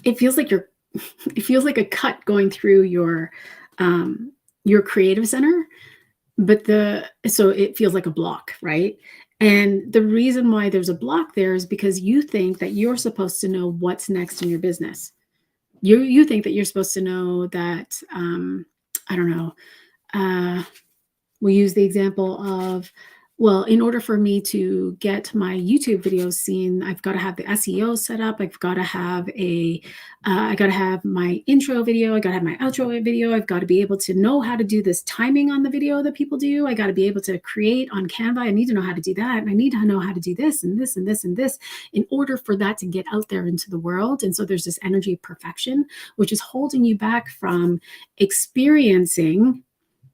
it feels like a cut going through your creative center, but so it feels like a block, right? And the reason why there's a block there is because you think that you're supposed to know what's next in your business. You think that you're supposed to know that, I don't know, we'll use the example of, well, in order for me to get my YouTube videos seen, I've got to have the SEO set up. I've got to have I got to have my intro video. I got to have my outro video. I've got to be able to know how to do this timing on the video that people do. I got to be able to create on Canva. I need to know how to do that. And I need to know how to do this and this and this and this in order for that to get out there into the world. And so there's this energy of perfection, which is holding you back from experiencing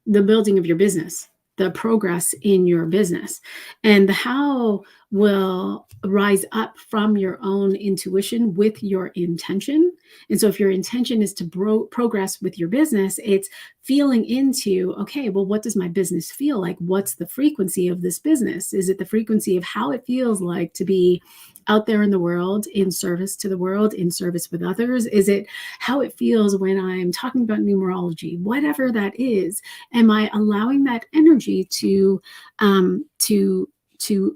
the building of your business, the progress in your business. And the how will rise up from your own intuition with your intention. And so if your intention is to progress with your business, it's feeling into, okay, well, what does my business feel like? What's the frequency of this business? Is it the frequency of how it feels like to be out there in the world, in service to the world, in service with others? Is it how it feels when I'm talking about numerology? Whatever that is, am I allowing that energy to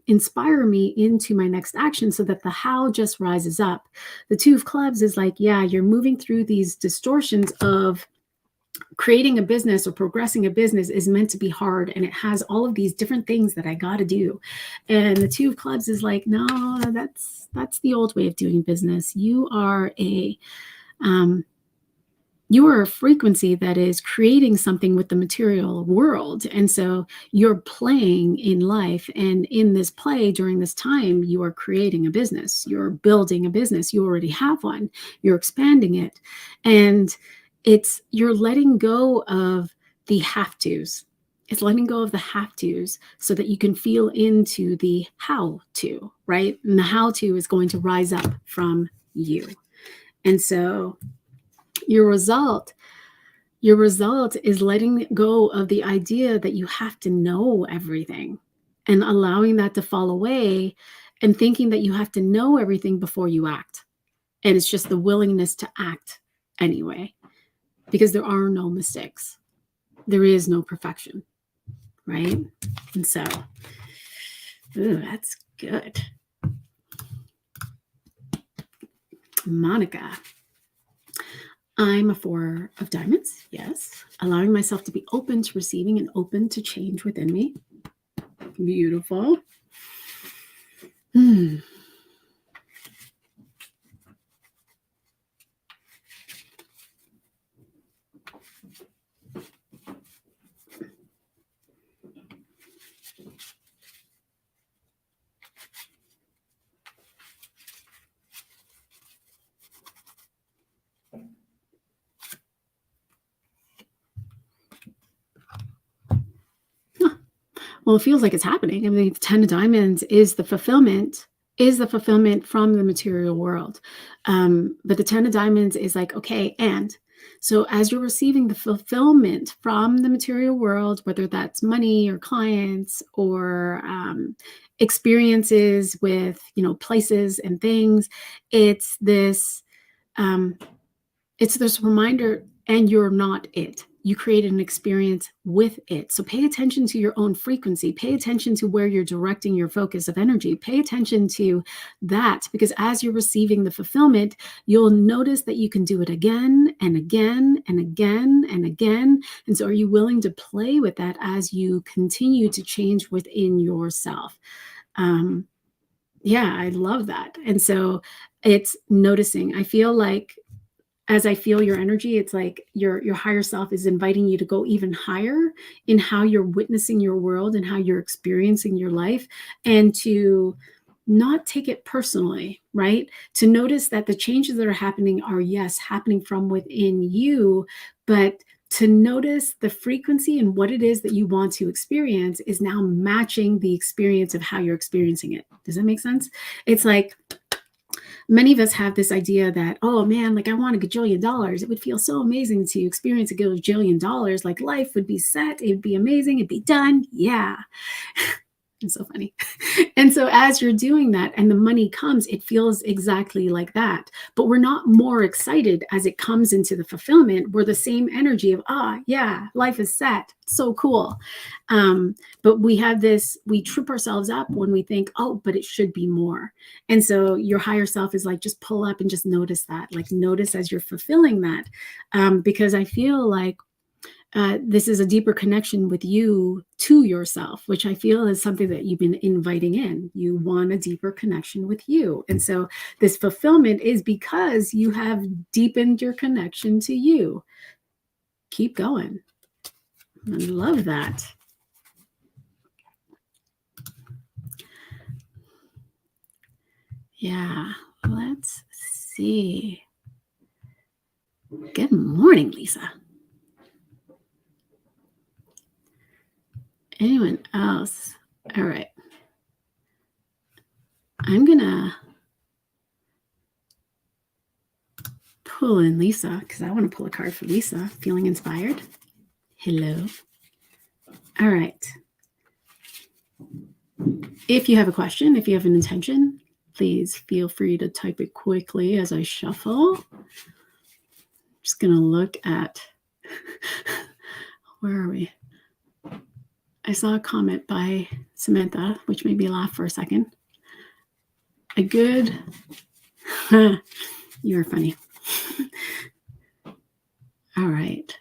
inspire me into my next action so that the how just rises up? The Two of Clubs is like, yeah, you're moving through these distortions of creating a business or progressing a business is meant to be hard, and it has all of these different things that I got to do. And the Two of Clubs is like, no, that's the old way of doing business. You are a frequency that is creating something with the material world. And so you're playing in life. And in this play, during this time, you are creating a business. You're building a business. You already have one. You're expanding it. And you're letting go of the have tos. It's letting go of the have tos so that you can feel into the how to, right? And the how to is going to rise up from you. And so your result is letting go of the idea that you have to know everything and allowing that to fall away and thinking that you have to know everything before you act. And it's just the willingness to act anyway, because there are no mistakes. There is no perfection, right? And so, ooh, that's good. Monica. I'm a Four of Diamonds, yes. Allowing myself to be open to receiving and open to change within me. Beautiful. Well, it feels like it's happening. I mean, the 10 of Diamonds is the fulfillment from the material world. But the 10 of Diamonds is like, okay, and so as you're receiving the fulfillment from the material world, whether that's money or clients or experiences with, places and things, it's this reminder, and you're not it. You created an experience with it. So pay attention to your own frequency. Pay attention to where you're directing your focus of energy. Pay attention to that, because as you're receiving the fulfillment, you'll notice that you can do it again and again and again and again. And so are you willing to play with that as you continue to change within yourself? Yeah, I love that. And so it's noticing. I feel like as I feel your energy, it's like your higher self is inviting you to go even higher in how you're witnessing your world and how you're experiencing your life, and to not take it personally, right? To notice that the changes that are happening are, yes, happening from within you, but to notice the frequency and what it is that you want to experience is now matching the experience of how you're experiencing it. Does that make sense? It's like, many of us have this idea that, oh man, like I want a gajillion dollars. It would feel so amazing to experience a gajillion dollars. Like life would be set. It'd be amazing. It'd be done. Yeah. It's so funny. And so as you're doing that and the money comes, it feels exactly like that. But we're not more excited as it comes into the fulfillment. We're the same energy of, yeah, life is set. So cool. But we trip ourselves up when we think, oh, but it should be more. And so your higher self is like, just pull up and just notice that, like notice as you're fulfilling that. Because I feel like this is a deeper connection with you to yourself, which I feel is something that you've been inviting in. You want a deeper connection with you. And so this fulfillment is because you have deepened your connection to you. Keep going. I love that. Yeah, let's see. Good morning, Lisa. Anyone else? All right. I'm going to pull in Lisa because I want to pull a card for Lisa. Feeling inspired? Hello. All right. If you have a question, if you have an intention, please feel free to type it quickly as I shuffle. I'm just going to look at, where are we? I saw a comment by Samantha, which made me laugh for a second. A good, you're funny. All right.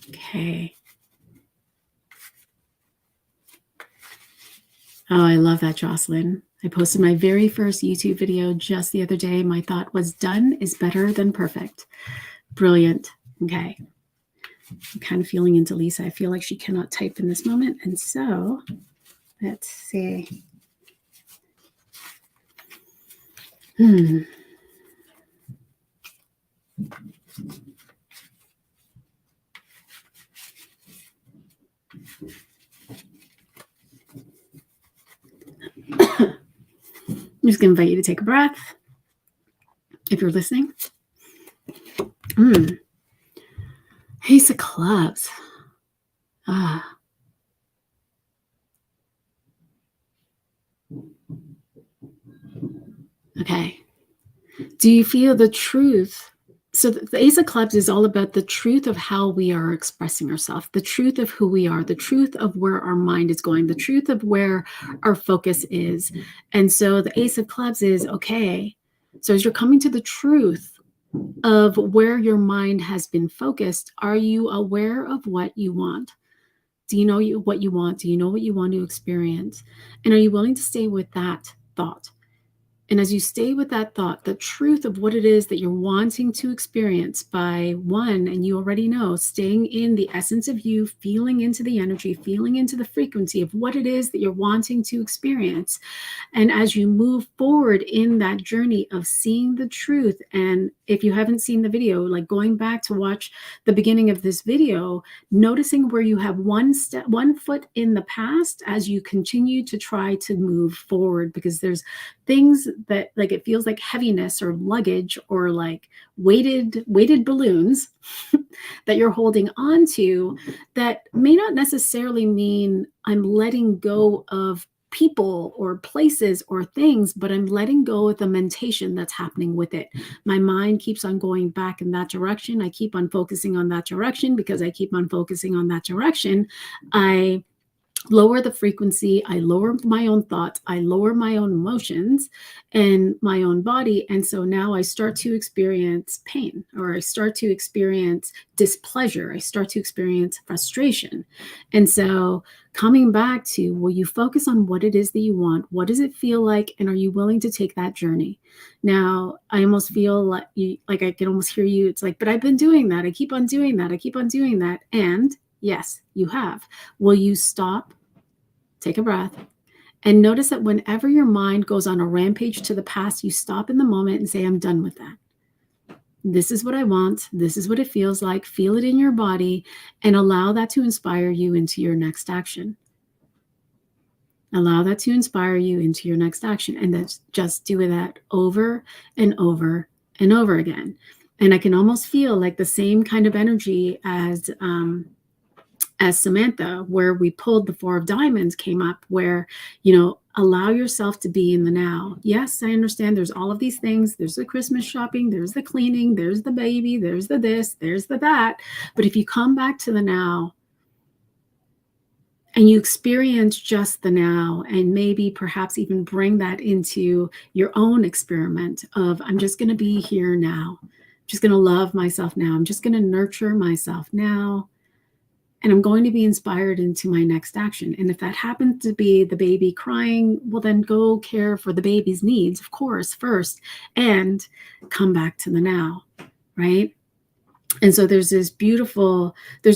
Okay. Oh, I love that, Jocelyn. I posted my very first YouTube video just the other day. My thought was done is better than perfect. Brilliant. Okay. I'm kind of feeling into Lisa. I feel like she cannot type in this moment. And so let's see. I'm just going to invite you to take a breath if you're listening. Ace of Clubs. Okay. Do you feel the truth? So the Ace of Clubs is all about the truth of how we are expressing ourselves, the truth of who we are, the truth of where our mind is going, the truth of where our focus is. And so the Ace of Clubs is, okay, so as you're coming to the truth of where your mind has been focused, are you aware of what you want? Do you know what you want? Do you know what you want to experience? And are you willing to stay with that thought? And as you stay with that thought, the truth of what it is that you're wanting to experience by one, and you already know, staying in the essence of you, feeling into the energy, feeling into the frequency of what it is that you're wanting to experience. And as you move forward in that journey of seeing the truth, and if you haven't seen the video, like going back to watch the beginning of this video, noticing where you have one foot in the past as you continue to try to move forward, because there's things that, like, it feels like heaviness or luggage or like weighted balloons that you're holding on to that may not necessarily mean I'm letting go of people or places or things, but I'm letting go of the mentation that's happening with it. My mind keeps on going back in that direction. I keep on focusing on that direction. Because I keep on focusing on that direction, I lower the frequency, I lower my own thoughts, I lower my own emotions and my own body. And so now I start to experience pain, or I start to experience displeasure, I start to experience frustration. And so coming back to, will you focus on what it is that you want? What does it feel like? And are you willing to take that journey? Now, I almost feel like I can almost hear you. It's like, but I've been doing that. I keep on doing that. I keep on doing that. And yes, you have. Will you stop, take a breath, and notice that whenever your mind goes on a rampage to the past, you stop in the moment and say, I'm done with that. This is what I want. This is what it feels like. Feel it in your body and allow that to inspire you into your next action. Allow that to inspire you into your next action. And that's just do that over and over and over again. And I can almost feel like the same kind of energy as Samantha, where we pulled the Four of Diamonds came up, where, allow yourself to be in the now. Yes, I understand there's all of these things. There's the Christmas shopping, there's the cleaning, there's the baby, there's the this, there's the that. But if you come back to the now and you experience just the now, and maybe perhaps even bring that into your own experiment of, I'm just going to be here now. I'm just going to love myself now. I'm just going to nurture myself now. And I'm going to be inspired into my next action. And if that happens to be the baby crying, well, then go care for the baby's needs, of course, first, and come back to the now, right? And so there's this beautiful, I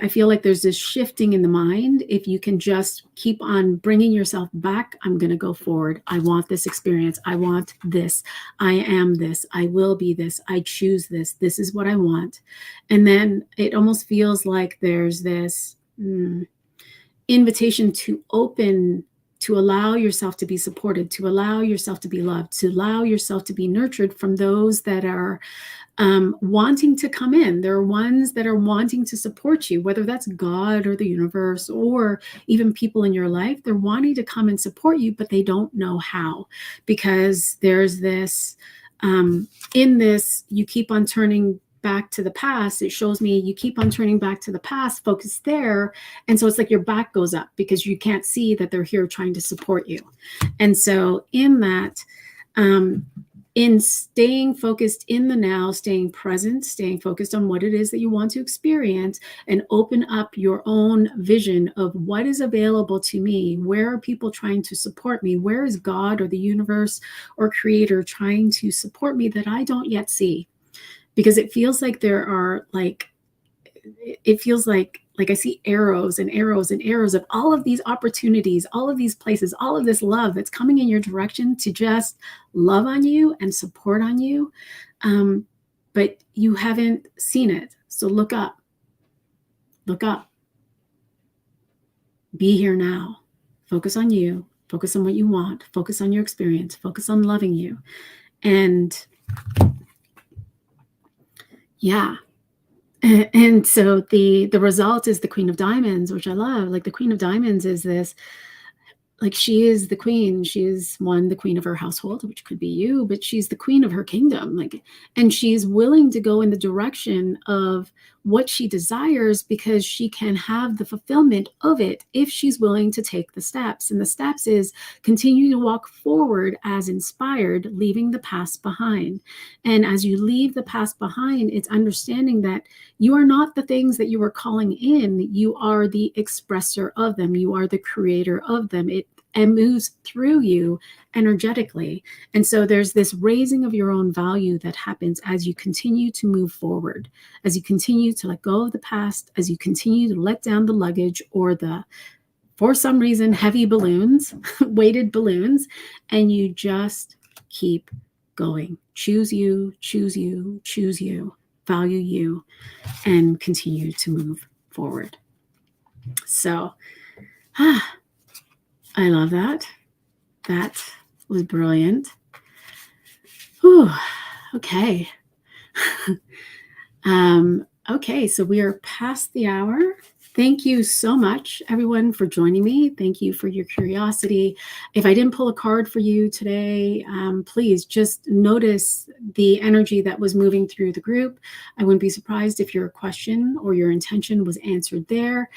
feel like there's this shifting in the mind. If you can just keep on bringing yourself back, I'm going to go forward. I want this experience. I want this. I am this. I will be this. I choose this. This is what I want. And then it almost feels like there's this, invitation to open, to allow yourself to be supported, to allow yourself to be loved, to allow yourself to be nurtured from those that are wanting to come in. There are ones that are wanting to support you, whether that's God or the universe or even people in your life. They're wanting to come and support you, but they don't know how, because there's this, in this, you keep on turning back to the past. It shows me you keep on turning back to the past, focus there. And so it's like your back goes up because you can't see that they're here trying to support you. And so in that, in staying focused in the now, staying present, staying focused on what it is that you want to experience, and open up your own vision of what is available to me. Where are people trying to support me? Where is God or the universe or creator trying to support me that I don't yet see? Because it feels like there are it feels like I see arrows and arrows and arrows of all of these opportunities, all of these places, all of this love that's coming in your direction to just love on you and support on you. But you haven't seen it. So look up. Look up. Be here now. Focus on you. Focus on what you want. Focus on your experience. Focus on loving you. And yeah. And so the result is the Queen of Diamonds, which I love. Like the Queen of Diamonds is this, like she is the queen. She is the queen of her household, which could be you, but she's the queen of her kingdom. And she's willing to go in the direction of what she desires because she can have the fulfillment of it if she's willing to take the steps. And the steps is continue to walk forward as inspired, leaving the past behind. And as you leave the past behind, it's understanding that you are not the things that you are calling in. You are the expressor of them. You are the creator of them. It moves through you energetically. And so there's this raising of your own value that happens as you continue to move forward, as you continue to let go of the past, as you continue to let down the luggage or the, for some reason, heavy balloons, weighted balloons, and you just keep going. Choose you, choose you, choose you, value you, and continue to move forward. So, I love that. That was brilliant. Whew. Okay. Okay, so we are past the hour. Thank you so much, everyone, for joining me. Thank you for your curiosity. If I didn't pull a card for you today, please just notice the energy that was moving through the group. I wouldn't be surprised if your question or your intention was answered there.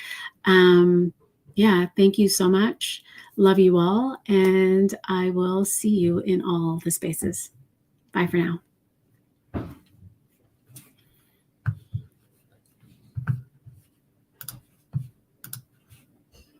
Yeah, thank you so much. Love you all, and I will see you in all the spaces. Bye for now.